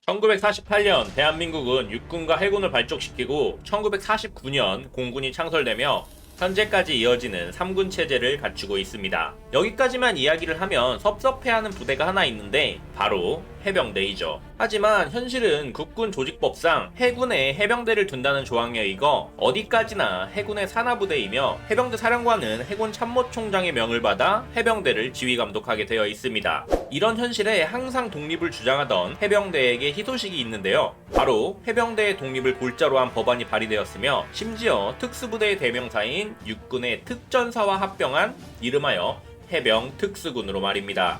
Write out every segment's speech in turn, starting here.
1948년 대한민국은 육군과 해군을 발족시키고 1949년 공군이 창설되며 현재까지 이어지는 3군 체제를 갖추고 있습니다. 여기까지만 이야기를 하면 섭섭해하는 부대가 하나 있는데 바로 해병대이죠. 하지만 현실은 국군 조직법상 해군에 해병대를 둔다는 조항에 의거 어디까지나 해군의 산하부대이며 해병대 사령관은 해군 참모총장의 명을 받아 해병대를 지휘감독하게 되어 있습니다. 이런 현실에 항상 독립을 주장하던 해병대에게 희소식이 있는데요. 바로 해병대의 독립을 골자로 한 법안이 발의되었으며 심지어 특수부대의 대명사인 육군의 특전사와 합병한 이름하여 해병특수군으로 말입니다.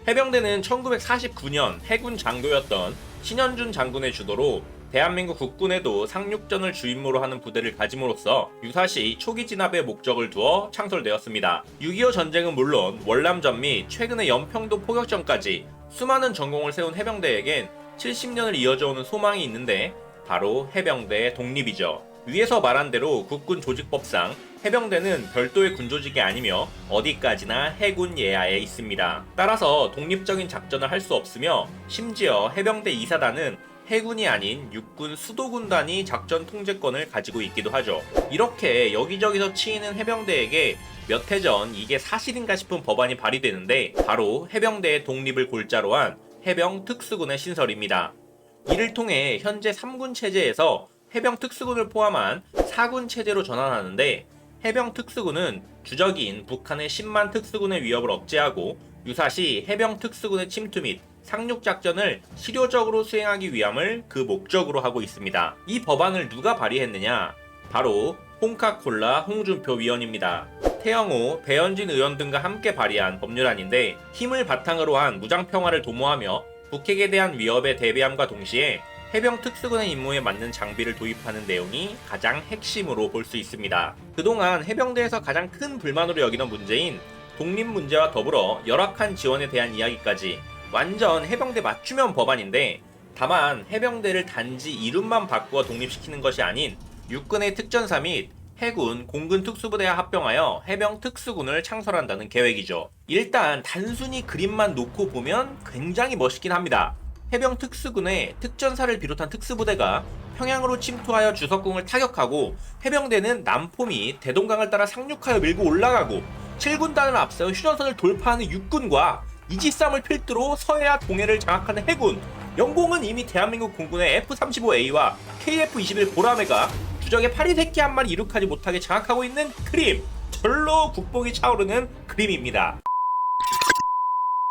해병대는 1949년 해군 장교였던 신현준 장군의 주도로 대한민국 국군에도 상륙전을 주임무로 하는 부대를 가짐으로써 유사시 초기 진압의 목적을 두어 창설되었습니다. 6.25 전쟁은 물론 월남전 및 최근의 연평도 포격전까지 수많은 전공을 세운 해병대에겐 70년을 이어져오는 소망이 있는데 바로 해병대의 독립이죠. 위에서 말한 대로 국군 조직법상 해병대는 별도의 군조직이 아니며 어디까지나 해군 예하에 있습니다. 따라서 독립적인 작전을 할 수 없으며 심지어 해병대 이사단은 해군이 아닌 육군 수도군단이 작전 통제권을 가지고 있기도 하죠. 이렇게 여기저기서 치이는 해병대에게 몇 해 전 이게 사실인가 싶은 법안이 발의되는데 바로 해병대의 독립을 골자로 한 해병특수군의 신설입니다. 이를 통해 현재 3군 체제에서 해병특수군을 포함한 4군 체제로 전환하는데 해병특수군은 주적인 북한의 10만 특수군의 위협을 억제하고 유사시 해병특수군의 침투 및 상륙작전을 실효적으로 수행하기 위함을 그 목적으로 하고 있습니다. 이 법안을 누가 발의했느냐? 바로 홍카콜라 홍준표 위원입니다. 태영호, 배현진 의원 등과 함께 발의한 법률안인데 힘을 바탕으로 한 무장평화를 도모하며 북핵에 대한 위협에 대비함과 동시에 해병 특수군의 임무에 맞는 장비를 도입하는 내용이 가장 핵심으로 볼 수 있습니다. 그동안 해병대에서 가장 큰 불만으로 여기던 문제인 독립 문제와 더불어 열악한 지원에 대한 이야기까지 완전 해병대 맞춤형 법안인데 다만 해병대를 단지 이름만 바꾸어 독립시키는 것이 아닌 육군의 특전사 및 해군, 공군 특수부대와 합병하여 해병 특수군을 창설한다는 계획이죠. 일단 단순히 그림만 놓고 보면 굉장히 멋있긴 합니다. 해병 특수군의 특전사를 비롯한 특수부대가 평양으로 침투하여 주석궁을 타격하고 해병대는 남포 및 대동강을 따라 상륙하여 밀고 올라가고 7군단을 앞세워 휴전선을 돌파하는 육군과 이지쌈을 필두로 서해와 동해를 장악하는 해군, 영공은 이미 대한민국 공군의 F-35A와 KF-21 보라매가 주적의 파리새끼 한 마리 이륙하지 못하게 장악하고 있는 그림, 절로 국뽕이 차오르는 그림입니다.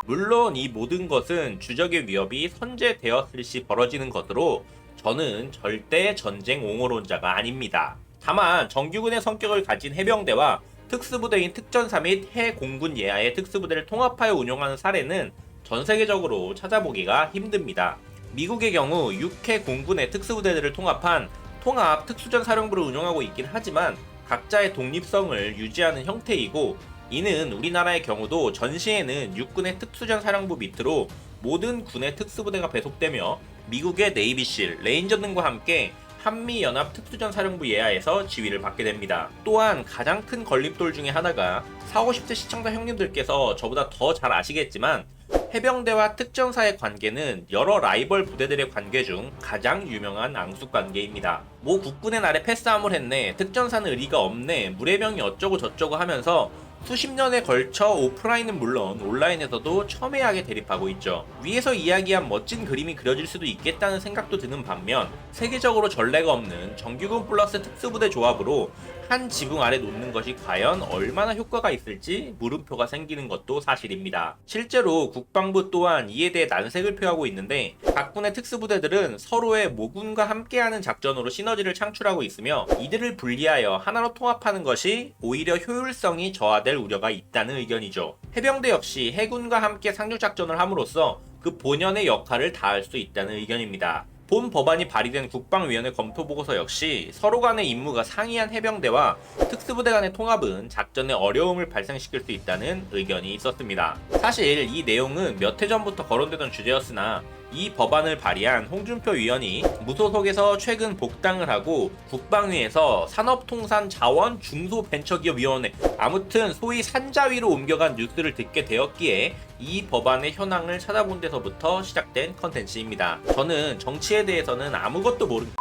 물론 이 모든 것은 주적의 위협이 선제되었을 시 벌어지는 것으로 저는 절대 전쟁 옹호론자가 아닙니다. 다만 정규군의 성격을 가진 해병대와 특수부대인 특전사 및 해공군 예하의 특수부대를 통합하여 운용하는 사례는 전 세계적으로 찾아보기가 힘듭니다. 미국의 경우 6해 공군의 특수부대들을 통합한 통합 특수전 사령부를 운영하고 있긴 하지만 각자의 독립성을 유지하는 형태이고 이는 우리나라의 경우도 전시에는 육군의 특수전 사령부 밑으로 모든 군의 특수부대가 배속되며 미국의 네이비실, 레인저 등과 함께 한미연합 특수전 사령부 예하에서 지휘를 받게 됩니다. 또한 가장 큰 걸림돌 중에 하나가 40, 50대 시청자 형님들께서 저보다 더 잘 아시겠지만 해병대와 특전사의 관계는 여러 라이벌 부대들의 관계 중 가장 유명한 앙숙관계입니다. 뭐 국군의 날에 패싸움을 했네, 특전사는 의리가 없네, 무례병이 어쩌고 저쩌고 하면서 수십 년에 걸쳐 오프라인은 물론 온라인에서도 첨예하게 대립하고 있죠. 위에서 이야기한 멋진 그림이 그려질 수도 있겠다는 생각도 드는 반면 세계적으로 전례가 없는 정규군 플러스 특수부대 조합으로 한 지붕 아래 놓는 것이 과연 얼마나 효과가 있을지 물음표가 생기는 것도 사실입니다. 실제로 국방부 또한 이에 대해 난색을 표하고 있는데 각 군의 특수부대들은 서로의 모군과 함께하는 작전으로 시너지를 창출하고 있으며 이들을 분리하여 하나로 통합하는 것이 오히려 효율성이 저하될 우려가 있다는 의견이죠. 해병대 역시 해군과 함께 상륙작전을 함으로써 그 본연의 역할을 다할 수 있다는 의견입니다. 본 법안이 발의된 국방위원회 검토보고서 역시 서로 간의 임무가 상이한 해병대와 특수부대 간의 통합은 작전에 어려움을 발생시킬 수 있다는 의견이 있었습니다. 사실 이 내용은 몇 해 전부터 거론되던 주제였으나 이 법안을 발의한 홍준표 위원이 무소속에서 최근 복당을 하고 국방위에서 산업통상자원중소벤처기업위원회, 아무튼 소위 산자위로 옮겨간 뉴스를 듣게 되었기에 이 법안의 현황을 찾아본 데서부터 시작된 컨텐츠입니다. 저는 정치에 대해서는 아무것도 모릅니다.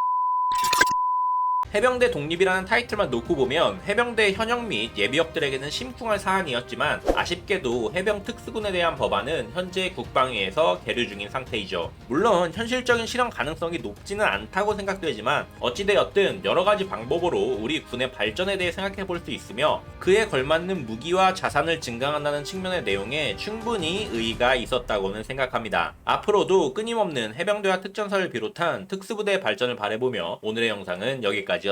해병대 독립이라는 타이틀만 놓고 보면 해병대 현역 및 예비역들에게는 심쿵할 사안이었지만 아쉽게도 해병 특수군에 대한 법안은 현재 국방위에서 계류 중인 상태이죠. 물론 현실적인 실현 가능성이 높지는 않다고 생각되지만 어찌되었든 여러가지 방법으로 우리 군의 발전에 대해 생각해 볼 수 있으며 그에 걸맞는 무기와 자산을 증강한다는 측면의 내용에 충분히 의의가 있었다고는 생각합니다. 앞으로도 끊임없는 해병대와 특전사를 비롯한 특수부대의 발전을 바라보며 오늘의 영상은 여기까지였습니다.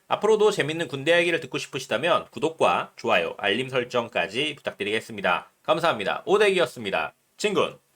앞으로도 재밌는 군대 이야기를 듣고 싶으시다면 구독과 좋아요, 알림 설정까지 부탁드리겠습니다. 감사합니다. 오대기였습니다. 진군!